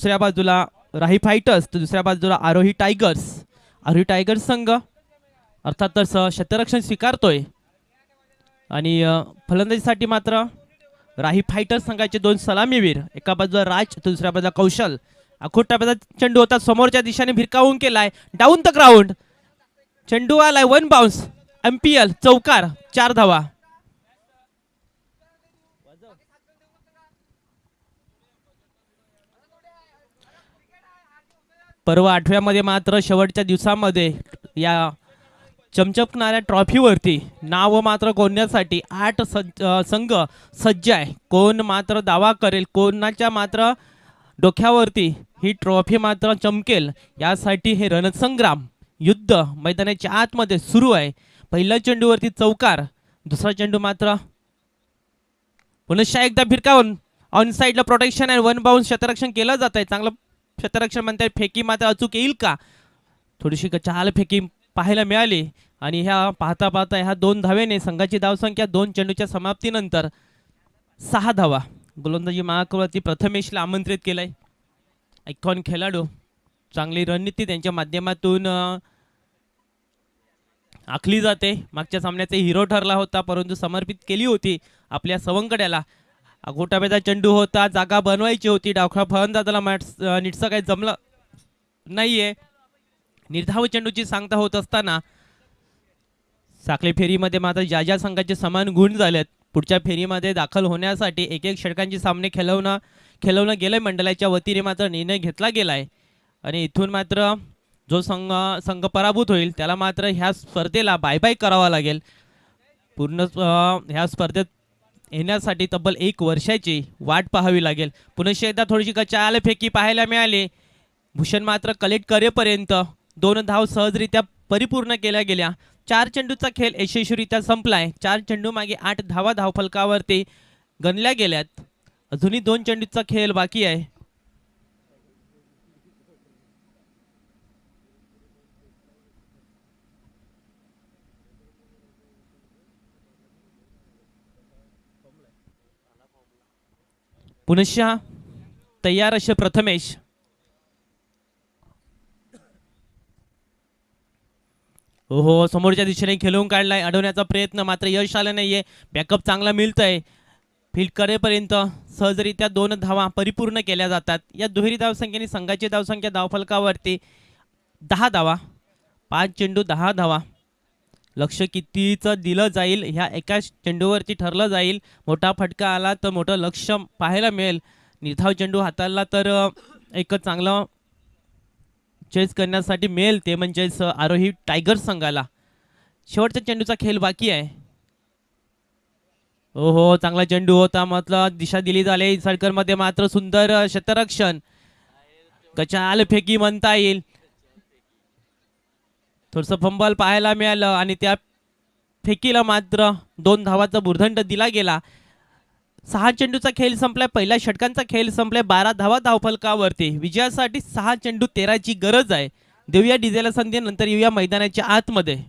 दुसऱ्या बाजूला राही फायटर्स तर दुसऱ्या बाजूला आरोही टायगर्स. आरोही टायगर्स संघ अर्थातच क्षेत्ररक्षण स्वीकारतोय आणि फलंदाजीसाठी मात्र राही फायटर्स संघाचे दोन सलामीवीर, एका बाजूला राज तर दुसऱ्या बाजूला कौशल. आखूट टप्प्याचा चेंडू होता, समोरच्या दिशेने भिरकावून केलाय, डाऊन द ग्राउंड. चेंडू आलाय, वन बाउन्स, एमपीएल चौकार, 4 धावा. पर्व 8व्या मात्र शेवटच्या दिवसामध्ये या चमचमणाऱ्या ट्रॉफीवरती नाव मात्र कोणण्यासाठी 8 संघ सज्ज आहे. कोण मात्र दावा करेल, कोणाच्या मात्र डोक्यावरती ही ट्रॉफी मात्र चमकेल, यासाठी हे रणसंग्राम युद्ध मैदानाच्या आतमध्ये सुरू आहे. पहिल्या चेंडूवरती चौकार, दुसरा चेंडू मात्र पुन्हा एकदा भिरकावून ऑन साईडला प्रोटेक्शन आहे, वन बाउन्स क्षेत्ररक्षण केलं जात आहे. चांगलं क्षेत्ररक्षण म्हणताय, फेकी मात्र अचूक येईल का? थोडीशी चाल फेकी पाहायला मिळाली आणि ह्या पाहता पाहता ह्या 2 धावेने संघाची धावसंख्या 2 चेंडूच्या समाप्तीनंतर 6 धावा. गोलंदाजी मार्कवरती प्रथमेशला आमंत्रित केलंय. आयकॉन खेळाडू, चांगली रणनीती त्यांच्या माध्यमातून आखली जाते. मागच्या सामन्याचे हिरो ठरला होता, परंतु समर्पित केली होती आपल्या सवंगड्याला. गोटाब्याचा चेंडू होता, जागा बनवायची होती, डावखा फलंदाजाला नीटसं काही जमलं नाहीये. निर्धाव चेंडूची सांगता होत असताना साखळी फेरीमध्ये मात्र ज्या ज्या संघाचे समान गुण झालेत, पुढच्या फेरीमध्ये दाखल होण्यासाठी एक एक षटकांचे सामने खेळवणं गेलंय. मंडळाच्या वतीने मात्र निर्णय घेतला गेलाय आणि इथून मात्र जो संघ पराभूत होईल त्याला मात्र ह्या स्पर्धेला बाय बाय करावा लागेल. पूर्ण ह्या स्पर्धेत येण्यासाठी तब्बल 1 वर्षाची वाट पाहावी लागेल. पुन्हा एकदा थोडीशी कचाल फेकी पाहायला मिळाली. भूषण मात्र कलेक्ट करेपर्यंत 2 धाव सहजरित्या परिपूर्ण केल्या गेल्या. 4 चेंडूचा खेळ यशस्वीरित्या संपलाय. 4 चेंडू मागे 8 धावा धावफलकावरती गणल्या गेल्यात. अजूनही 2 चेंडूचा खेळ बाकी आहे. पुनश्च तयार असे प्रथमेश. हो, समोरच्या दिशेने खेळून काढलाय, अडवण्याचा प्रयत्न, मात्र यश आलं नाहीये. बॅकअप चांगला मिळतोय. फील्ड करेपर्यंत सहजरित्या 2 धावा परिपूर्ण केल्या जातात. या दुहेरी धावसंख्येने संघाची धावसंख्या धावफलकावरती 10 धावा. 5 चेंडू 10 धावा. लक्ष कितीचं दिलं जाईल ह्या एका चेंडूवरती ठरलं जाईल. मोठा फटका आला तर मोठं लक्ष पाहायला मिळेल. निर्धाव चेंडू हाताळला तर एक चांगलं चेस करण्यासाठी मिळेल, ते म्हणजेच आरोही टायगर्स संघाला. शेवटच्या चेंडूचा खेळ बाकी आहे. हो, चांगला चेंडू होता, मतलब दिशा दिली झाली. सर्कल मध्ये मात्र सुंदर क्षेत्ररक्षण, कचाल फेकी म्हणता येईल. थोडंसं फंबल पाहायला मिळालं आणि त्या फेकीला मात्र 2 धावाचा भुर्दंड दिला गेला. 6 चेंडूचा खेळ संपलाय. पहिल्या षटकांचा खेळ संपलाय. 12 धावा धावफलकावरती. विजयासाठी 6 चेंडू 13ची गरज आहे. देऊया डीजेला संधी, नंतर येऊया मैदानाच्या आतमध्ये.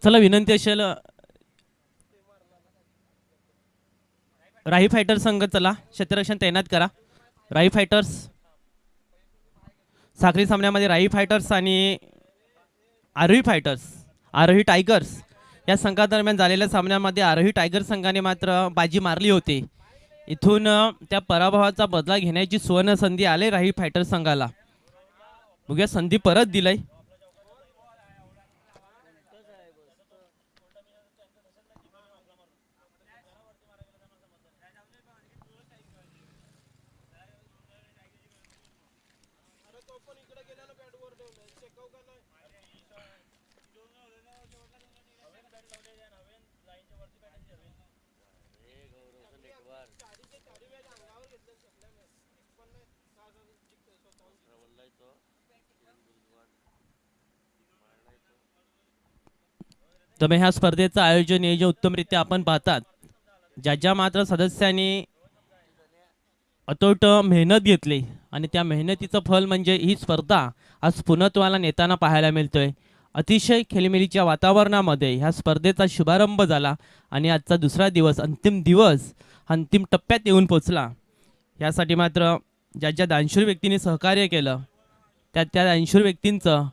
चला विनंती असेल राही फायटर संघ चला क्षेत्ररक्षण तैनात करा. राही फायटर्स साखळी सामन्यामध्ये राही फायटर्स आणि आरोही फायटर्स आरोही टायगर्स या संघादरम्यान झालेल्या सामन्यामध्ये आरोही टायगर संघाने मात्र बाजी मारली होती. इथून त्या पराभवाचा बदला घेण्याची सुवर्ण संधी आले राही फायटर संघाला. बघूया संधी परत दिलाय. तर ह्या स्पर्धेचं आयोजन नियोजन उत्तमरित्या आपण पाहतात. ज्या मात्र सदस्यांनी अतोट मेहनत घेतली आणि त्या मेहनतीचं फल म्हणजे ही स्पर्धा आज पूर्णत्वाला नेताना पाहायला मिळतोय. अतिशय खेळीमेळीच्या वातावरणामध्ये ह्या स्पर्धेचा शुभारंभ झाला आणि आजचा दुसरा दिवस अंतिम टप्प्यात येऊन पोचला. यासाठी मात्र ज्या दानशूर व्यक्तींनी सहकार्य केलं त्या दानशूर व्यक्तींचं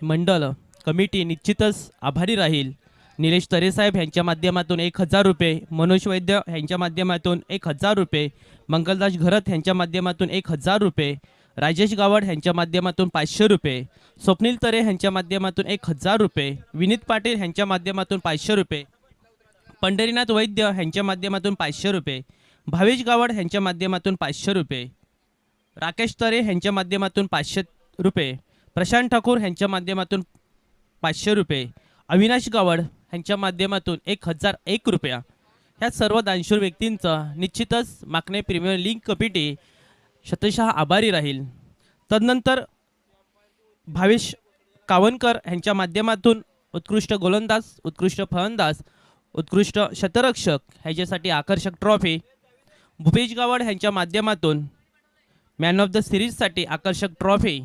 मंडळ कमिटी निश्चितच आभारी राहील. निलेश तरेसाहेब यांच्या माध्यमातून 1000 रुपये, मनोज वैद्य यांच्या माध्यमातून 1000 रुपये, मंगलदास घरत यांच्या माध्यमातून 1000 रुपये, राजेश गावड यांच्या माध्यमातून 500 रुपये, स्वप्नील तरे यांच्या माध्यमातून 1000 रुपये, विनीत पाटील यांच्या माध्यमातून 500 रुपये, पंढरीनाथ वैद्य यांच्या माध्यमातून 500 रुपये, भावेश गावड यांच्या माध्यमातून 500 रुपये, राकेश तरे यांच्या माध्यमातून 500 रुपये, प्रशांत ठाकूर यांच्या माध्यमातून 500 रुपये, अविनाश गावड यांच्या माध्यमातून 1001 रुपया. ह्या सर्व दानशूर व्यक्तींचं निश्चितच माकणे प्रीमियर लीग कमिटी शतशः आभारी राहील. तदनंतर भावेश कावनकर यांच्या माध्यमातून उत्कृष्ट गोलंदाज, उत्कृष्ट फलंदाज, उत्कृष्ट शतरक्षक ह्याच्यासाठी आकर्षक ट्रॉफी, भूपेश गावड यांच्या माध्यमातून मॅन ऑफ द सिरीजसाठी आकर्षक ट्रॉफी,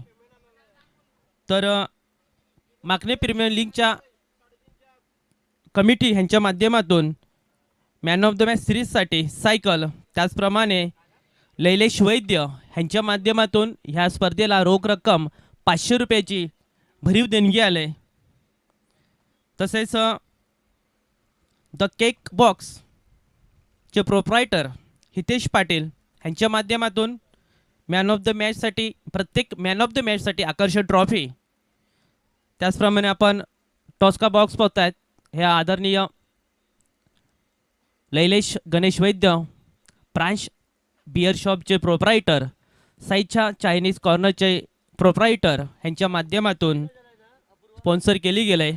तर माकणे प्रीमियर लीगच्या कमिटी ह्यांच्या माध्यमातून मॅन ऑफ द मॅच सिरीजसाठी सायकल, त्याचप्रमाणे लैलेश वैद्य ह्यांच्या माध्यमातून ह्या स्पर्धेला रोख रक्कम 500 रुपयाची भरीव देणगी आले. तसेच द केक बॉक्सचे प्रोप्रायटर हितेश पाटील ह्यांच्या माध्यमातून प्रत्येक मॅन ऑफ द मॅचसाठी आकर्षक ट्रॉफी. त्याचप्रमाणे आपण टॉस्का बॉक्स पाहतायत. हे आदरणीय लैलेश गणेश वैद्य प्रांश बियर शॉपचे प्रोप्रायटर, साईच्या चायनीज कॉर्नरचे प्रोप्रायटर ह्यांच्या माध्यमातून स्पॉन्सर केली गेले.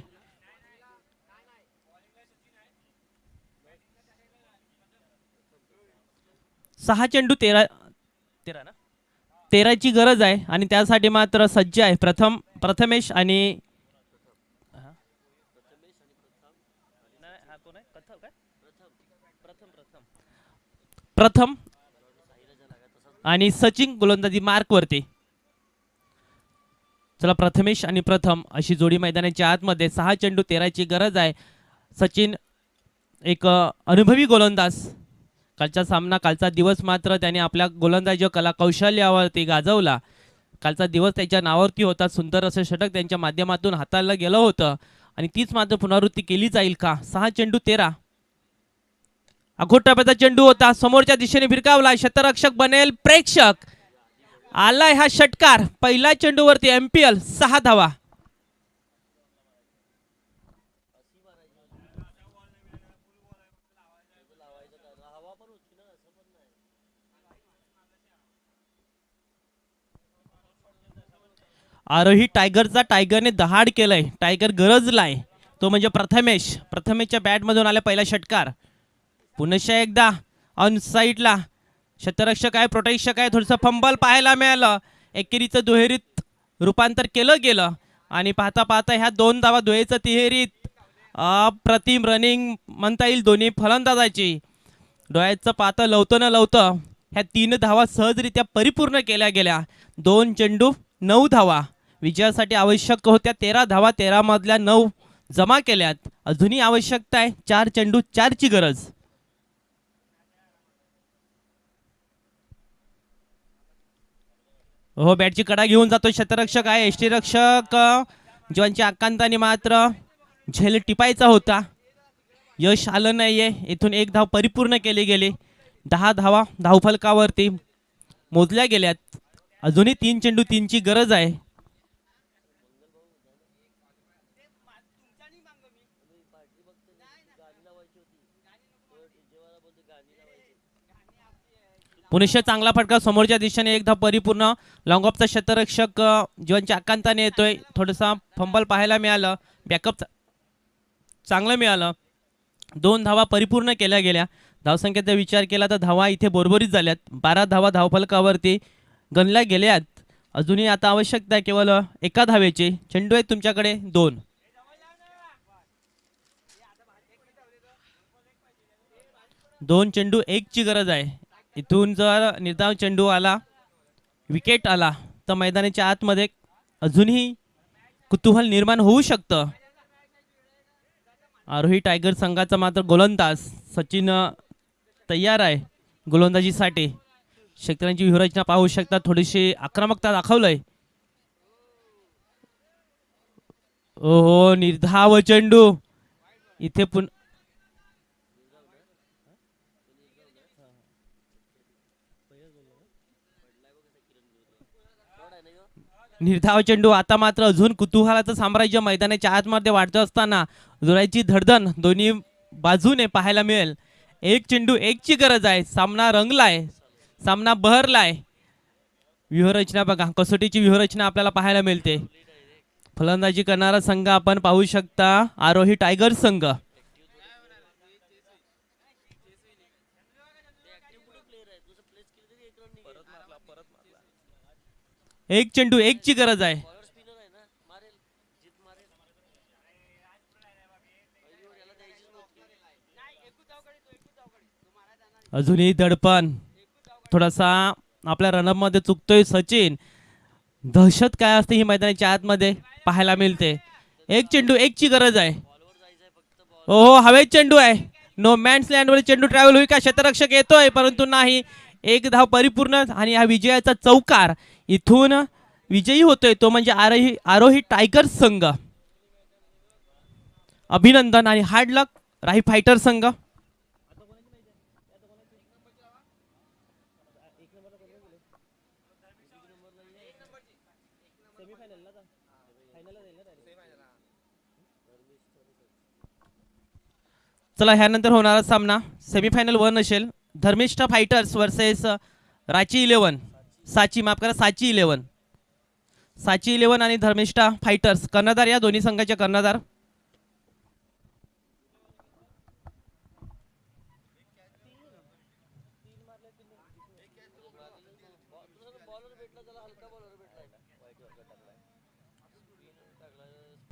सहा चेंडू 13ची गरज आहे आणि त्यासाठी मात्र सज्ज आहे प्रथमेश आणि प्रथम आणि सचिन गोलंदाजी मार्क वरती. चला प्रथमेश आणि प्रथम अशी जोडी मैदानाच्या आतमध्ये. 6 चेंडू 13ची गरज आहे. सचिन एक अनुभवी गोलंदाज. कालचा दिवस मात्र त्याने आपल्या गोलंदाजी कला कौशल्यावरती गाजवला. कालचा दिवस त्याच्या नावावरती होता. सुंदर असं षटक त्यांच्या माध्यमातून हाताळलं गेलं होतं आणि तीच मात्र पुनरावृत्ती केली जाईल का. 6 चेंडू 13. अघोटाप्याचा चेंडू होता, समोरच्या दिशेने भिरकावला, शतरक्षक बनेल प्रेक्षक. आलाय हा षटकार. पहिल्या चेंडूवरती एमपीएल 6 धावा. आरोही टायगरने दहाड केलंय. टायगर गरजलाय तो म्हणजे प्रथमेशच्या बॅटमधून आला पहिला षटकार. पुन्हा एकदा ऑन साईडला शतरक्षक आहे, प्रोटेक्शक आहे. थोडंसं फंबल पाहायला मिळालं. एकेरीचं दुहेरीत रूपांतर केलं गेलं आणि पाहता पाहता ह्या 2 धावा दुहेरीचं तिहेरीत अप्रतिम रनिंग म्हणता येईल दोन्ही फलंदाजाची. डोळ्याचं पाहतं लवतं न लवतं ह्या 3 धावा सहजरित्या परिपूर्ण केल्या गेल्या. 2 चेंडू 9 धावा विजयासाठी आवश्यक होत्या. 13 धावा, 13 मधल्या 9 जमा केल्यात. अजूनही आवश्यकता आहे 4 चेंडू 4 ची गरज. हो बॅटची कडा घेऊन जातो क्षेत्ररक्षक आहे. यष्टीरक्षक जीवांच्या आकांताने मात्र झेल टिपायचा होता, यश आलं नाहीये. इथून एक धाव परिपूर्ण केली गेली. 10 धावा धावफलकावरती मोजल्या गेल्यात. अजूनही 3 चेंडू 3 ची गरज आहे. पुनश्च चांगला फटका समोरच्या दिशेने एक धाव परिपूर्ण. लॉंग ऑफचा क्षेत्ररक्षक जीवनच्या आकांताने येतोय. थोडासा फंबल पाहायला मिळालं, बॅकअप चांगलं मिळालं. 2 धावा परिपूर्ण केल्या गेल्या. धावसंख्येचा विचार केला तर धावा इथे बरोबरीच झाल्यात. 12 धावा धावफलकावरती गणल्या गेल्यात. अजूनही आता आवश्यकता आहे केवळ एका धावेची. चेंडू आहेत तुमच्याकडे 2. दोन चेंडू 1 ची गरज आहे. इथून जर निर्धाव चेंडू आला, विकेट आला तर मैदानाच्या आतमध्ये अजूनही कुतूहल निर्माण होऊ शकतं. आरोही टायगर संघाचा मात्र गोलंदाज सचिन तयार आहे गोलंदाजीसाठी. शेतकऱ्यांची व्यूहरचना पाहू शकता, थोडीशी आक्रमकता दाखवलंय. ओहो निर्धाव चेंडू इथे निर्धाव चेंडू. आता मात्र अजून कुतूहलाचं साम्राज्य मैदानाच्या आतमध्ये वाढत असताना जोराची धडधड दोन्ही बाजूने पाहायला मिळेल. 1 चेंडू 1 ची गरज आहे. सामना रंगलाय, सामना बहरलाय. व्यूहरचना बघा, कसोटीची व्यूहरचना आपल्याला पाहायला मिळते. फलंदाजी करणारा संघ आपण पाहू शकता आरोही टायगर संघ. एक चेंडू 1 ची गरज आहे. अजूनही दडपण थोडासा आपल्या रनअप मध्ये चुकतोय सचिन. दहशत काय असते ही मैदानाच्या आतमध्ये पाहायला मिळते. 1 चेंडू 1 ची गरज आहे. ओहो हवेत चेंडू आहे. नो मॅन्स लँडवर चेंडू ट्रॅव्हल होईल का? क्षेत्ररक्षक येतोय परंतु नाही. 1 धाव परिपूर्ण आणि हा विजयाचा चौकार. इथून विजयी होतोय तो म्हणजे आरोही टायगर संघ. अभिनंदन आणि हार्ड लक राही फायटर संघ. चला ह्यानंतर होणारा सामना सेमीफायनल 1 असेल. Dharmishtha fighters versus Ranchi 11. साची माफ करा, साची 11. साची 11 आणि धर्मिष्ठा फायटर्स कर्णधार या दोन्ही संघाचे कर्णधार.